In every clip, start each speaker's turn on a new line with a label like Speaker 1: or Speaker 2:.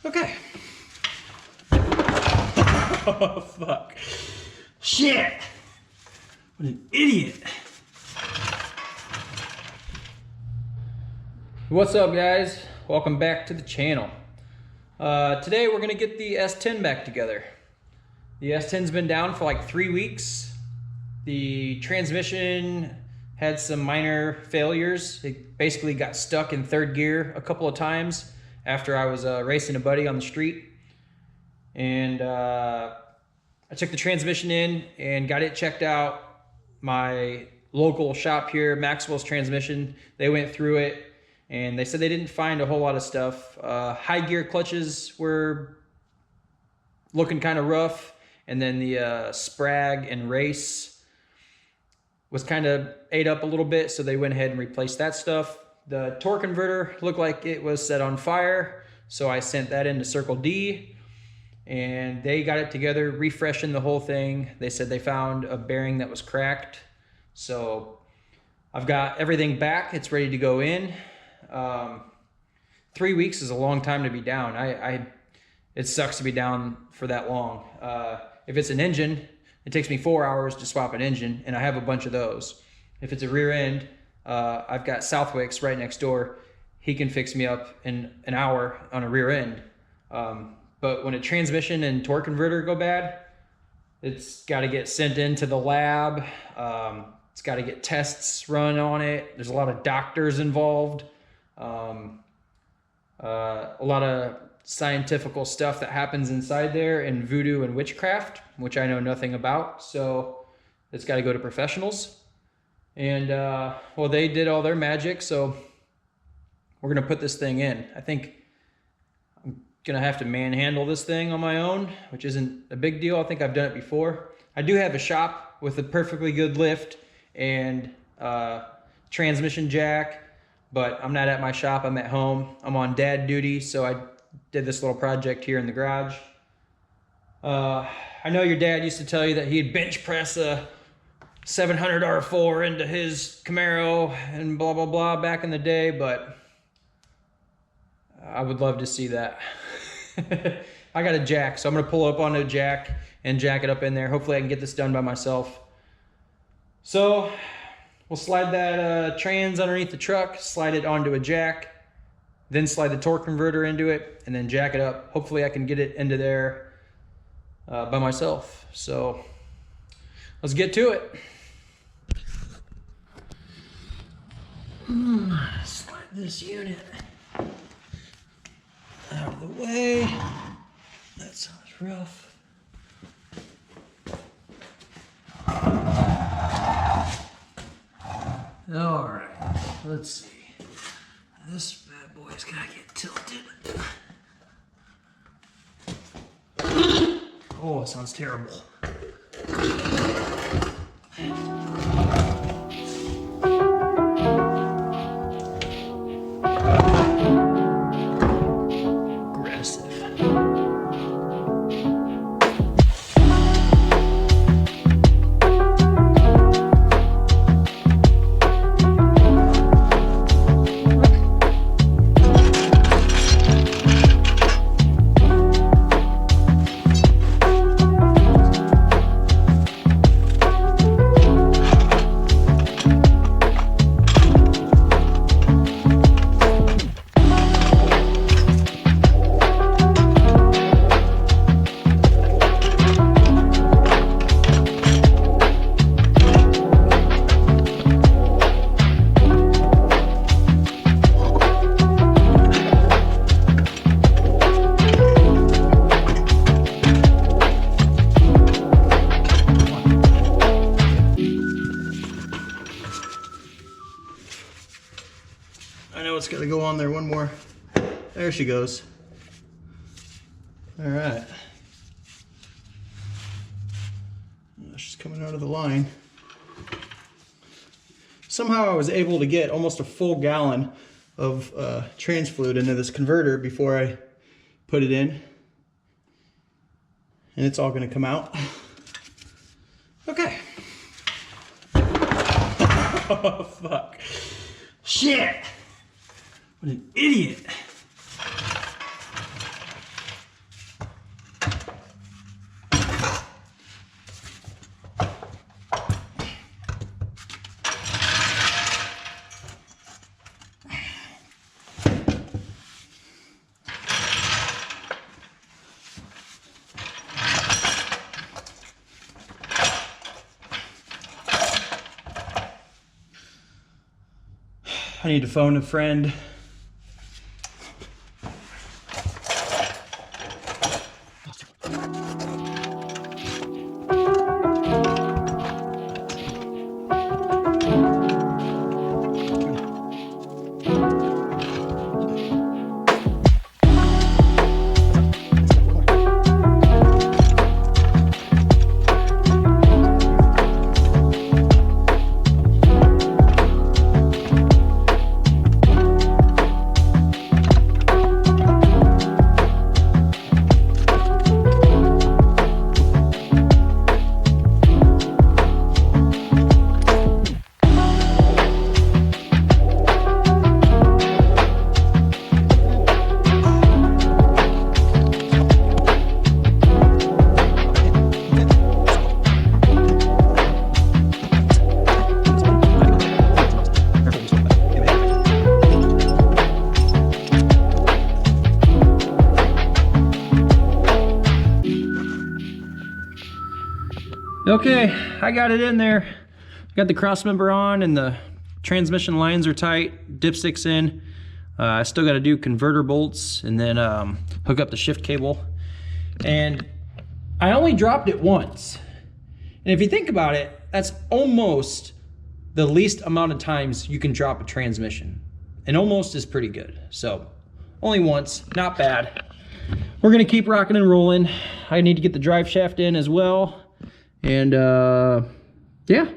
Speaker 1: Okay. Oh, fuck. Shit. What an idiot. What's up, guys? Welcome back to the channel. Today we're gonna get the S10 back together. The S10's been down for like 3 weeks. The transmission had some minor failures. It basically got stuck in third gear a couple of times after I was racing a buddy on the street. And I took the transmission in and got it checked out. My local shop here, Maxwell's Transmission, they went through it and they said they didn't find a whole lot of stuff. High gear clutches were looking kind of rough, and then the sprag and race was kind of ate up a little bit, so they went ahead and replaced that stuff. The torque converter looked like it was set on fire, so I sent that into Circle D, and they got it together, refreshing the whole thing. They said they found a bearing that was cracked, so I've got everything back. It's ready to go in. 3 weeks is a long time to be down. It sucks to be down for that long. If it's an engine, it takes me 4 hours to swap an engine, and I have a bunch of those. If it's a rear end, I've got Southwick's right next door. He can fix me up in an hour on a rear end. But when a transmission and torque converter go bad, it's got to get sent into the lab. It's got to get tests run on it. There's a lot of doctors involved. A lot of scientific stuff that happens inside there, and voodoo and witchcraft, which I know nothing about. So it's got to go to professionals. And well, they did all their magic, so we're gonna put this thing in. I think I'm gonna have to manhandle this thing on my own, which isn't a big deal. I think I've done it before. I do have a shop with a perfectly good lift and transmission jack, but I'm not at my shop, I'm at home. I'm on dad duty, so I did this little project here in the garage. I know your dad used to tell you that he'd bench press a 700 R4 into his Camaro and blah, blah, blah back in the day, but I would love to see that. I got a jack, so I'm gonna pull up onto a jack and jack it up in there. Hopefully I can get this done by myself. So we'll slide that trans underneath the truck, slide it onto a jack, then slide the torque converter into it, and then jack it up. Hopefully I can get it into there by myself. So let's get to it. Slide this unit out of the way. That sounds rough. All right, let's see. This bad boy's gotta get tilted. Oh, it sounds terrible. I know it's got to go on there one more. There she goes. All right. She's coming out of the line. Somehow I was able to get almost a full gallon of trans fluid into this converter before I put it in. And it's all going to come out. Okay. Oh, fuck. Shit. What an idiot. I need to phone a friend. Okay, I got it in there. Got the cross member on and the transmission lines are tight, dipstick's in. I still got to do converter bolts and then hook up the shift cable. And I only dropped it once. And if you think about it, that's almost the least amount of times you can drop a transmission. And almost is pretty good. So only once, not bad. We're gonna keep rocking and rolling. I need to get the drive shaft in as well. And yeah,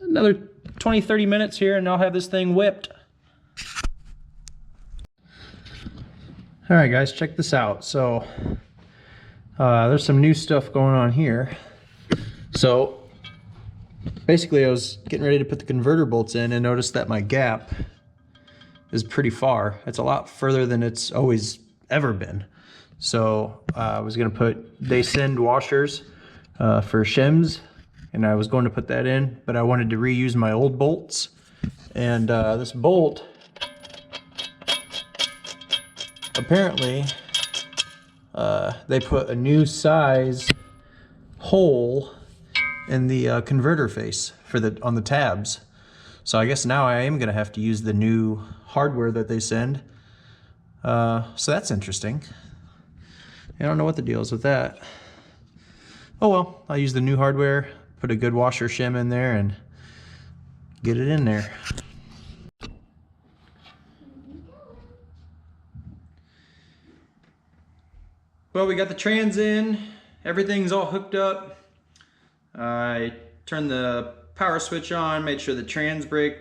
Speaker 1: another 20-30 minutes here and I'll have this thing whipped. All right guys, check this out. So there's some new stuff going on here. So basically I was getting ready to put the converter bolts in and noticed that my gap is pretty far. It's a lot further than it's always ever been. So I was gonna put, they send washers for shims, and I was going to put that in, but I wanted to reuse my old bolts. And this bolt, apparently, they put a new size hole in the converter face for on the tabs. So I guess now I am going to have to use the new hardware that they send. So that's interesting. I don't know what the deal is with that. Oh well, I'll use the new hardware, put a good washer shim in there and get it in there. Well, we got the trans in, everything's all hooked up. I turned the power switch on, made sure the trans brake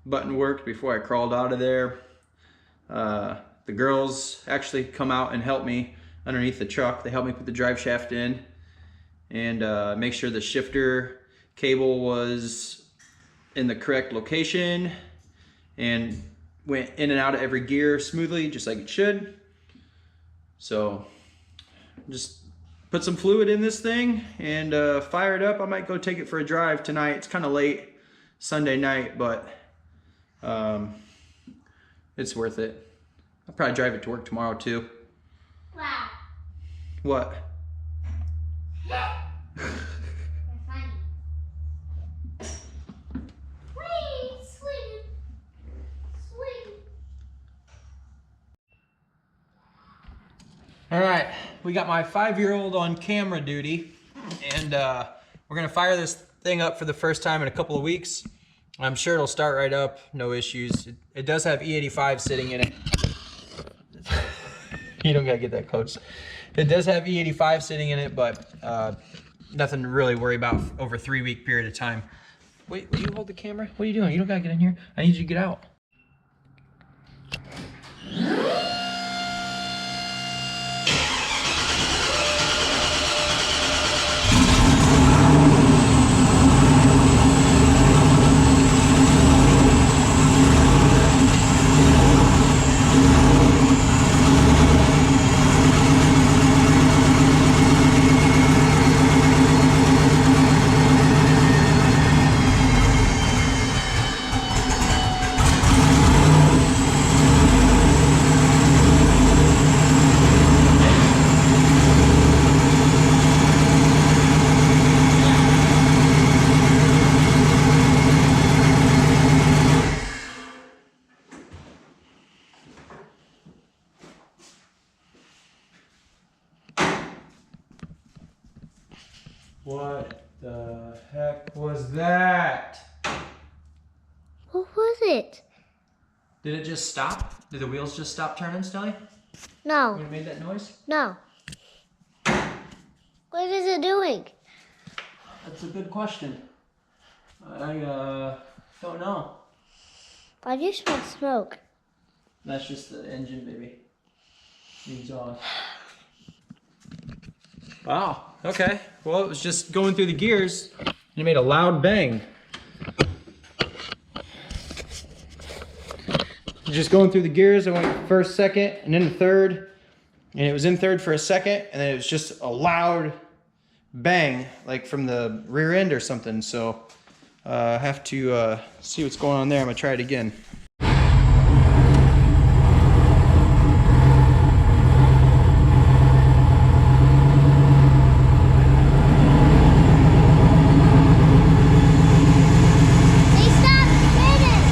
Speaker 1: button worked before I crawled out of there. The girls actually come out and help me underneath the truck. They helped me put the drive shaft in and make sure the shifter cable was in the correct location and went in and out of every gear smoothly, just like it should. So just put some fluid in this thing and fire it up. I might go take it for a drive tonight. It's kind of late Sunday night, but it's worth it. I'll probably drive it to work tomorrow too.
Speaker 2: Wow.
Speaker 1: What?
Speaker 2: You're funny. Sweet.
Speaker 1: All right, we got my 5-year-old on camera duty, and we're gonna fire this thing up for the first time in a couple of weeks. I'm sure it'll start right up, no issues. It does have E85 sitting in it. You don't gotta get that close. It does have E85 sitting in it, but nothing to really worry about over a 3-week period of time. Wait, will you hold the camera? What are you doing? You don't gotta get in here. I need you to get out. What the heck was that?
Speaker 2: What was it?
Speaker 1: Did it just stop? Did the wheels just stop turning, Stelly?
Speaker 2: No.
Speaker 1: When it made that noise?
Speaker 2: No. What is it doing?
Speaker 1: That's a good question. I don't know.
Speaker 2: Why do you smell smoke?
Speaker 1: That's just the engine, baby. The exhaust. Wow. Okay. Well, it was just going through the gears and it made a loud bang. Just going through the gears, I went first, second, and then the third. And it was in third for a second, and then it was just a loud bang, like from the rear end or something. So I have to see what's going on there. I'm gonna try it again.
Speaker 2: They stopped spinning.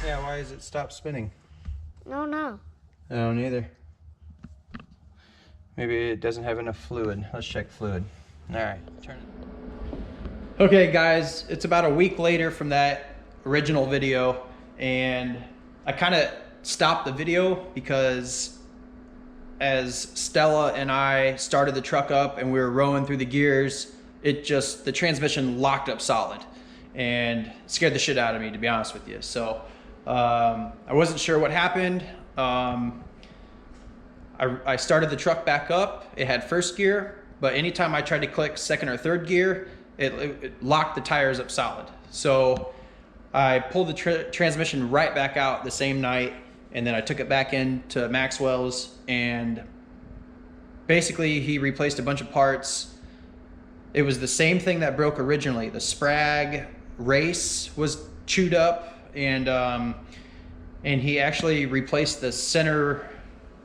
Speaker 1: Yeah, why does it stop spinning?
Speaker 2: No.
Speaker 1: I don't either. Maybe it doesn't have enough fluid. Let's check fluid. All right, turn it. Okay, guys, it's about a week later from that original video, and I kind of stopped the video because as Stella and I started the truck up and we were rowing through the gears, the transmission locked up solid and scared the shit out of me, to be honest with you. So I wasn't sure what happened. I started the truck back up. It had first gear, but anytime I tried to click second or third gear, it locked the tires up solid. So I pulled the transmission right back out the same night, and then I took it back into Maxwell's, and basically he replaced a bunch of parts. It was the same thing that broke originally. The sprag race was chewed up, and he actually replaced the center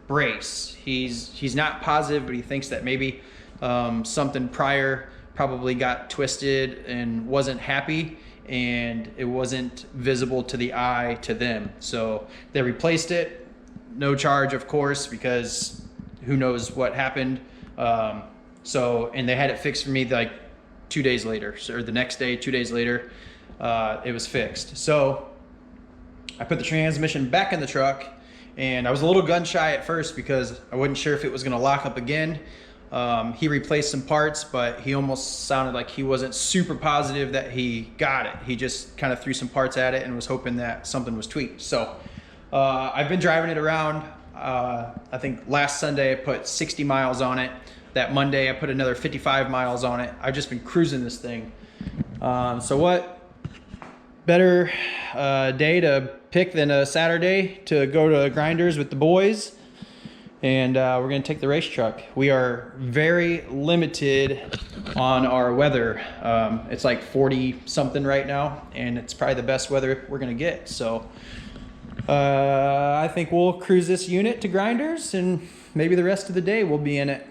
Speaker 1: brace. He's not positive, but he thinks that maybe something prior probably got twisted and wasn't happy, and it wasn't visible to the eye to them. So they replaced it, no charge, of course, because who knows what happened. And they had it fixed for me like 2 days later, or the next day, 2 days later, it was fixed. So I put the transmission back in the truck, and I was a little gun shy at first because I wasn't sure if it was gonna lock up again. He replaced some parts, but he almost sounded like he wasn't super positive that he got it. He just kind of threw some parts at it and was hoping that something was tweaked. So I've been driving it around. I think last Sunday I put 60 miles on it. That Monday I put another 55 miles on it. I've just been cruising this thing. So what better day to pick than a Saturday to go to Grinders with the boys, and we're gonna take the race truck. We are very limited on our weather. It's like 40 something right now, and it's probably the best weather we're gonna get. So I think we'll cruise this unit to Grinders, and maybe the rest of the day we'll be in it.